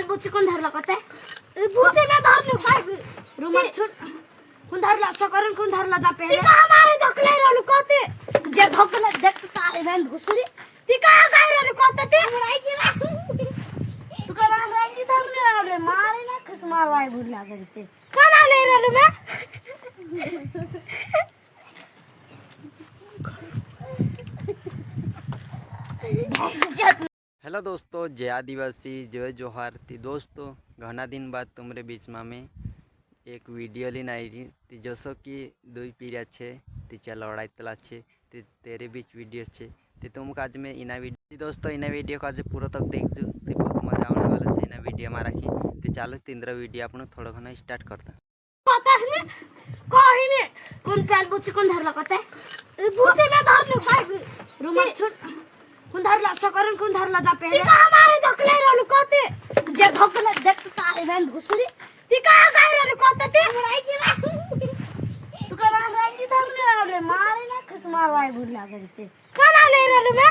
बुच्ची कोण धरला कते भूते ना धरलो काय रुमाल छोड़ कोण धरला सकरन कोण धरला जा पहले ती का मारे धकले रहलु कते जे धकले देख तारे बहन घुसरी ती का काय रहलु कते ती राई गेला तू का राई जी धरले रहले मारे ना खस मारवाय भूल लागल ते कोण आले रहलु ना हेलो दोस्तों, जय आदिवासी, जय जोहार। ती दोस्तों घना दिन बाद तुम्हारे बीच में एक वीडियो लेने आई थी। ती जसो कि दुई पीरिया छे तिच्या लड़ाई तला छे ती तेरे बीच वीडियो छे ती तुमको आज में इना वीडियो दोस्तों इना वीडियो को आज पूरा तक देखजो ती बहुत मजा आने वाला से इना वीडियो में राखी ती चालो तींद्र वीडियो अपन थोड़ा घना स्टार्ट करता पता है कोई ने कोण काल बुच्ची कोण धरला कते भूते ना धरलो काय रुमाल छोड़ कोण धरला सकरन कोण धरला जा पहले ती का मारे धकले रहलु कते जे धकले देख तारे बहन घुसरी ती का काय रहलु कते ती राई गेला तू का राई जी धरले रहले मारे ना खस मारवाय भूल लागल ते कोण आले रहलु ना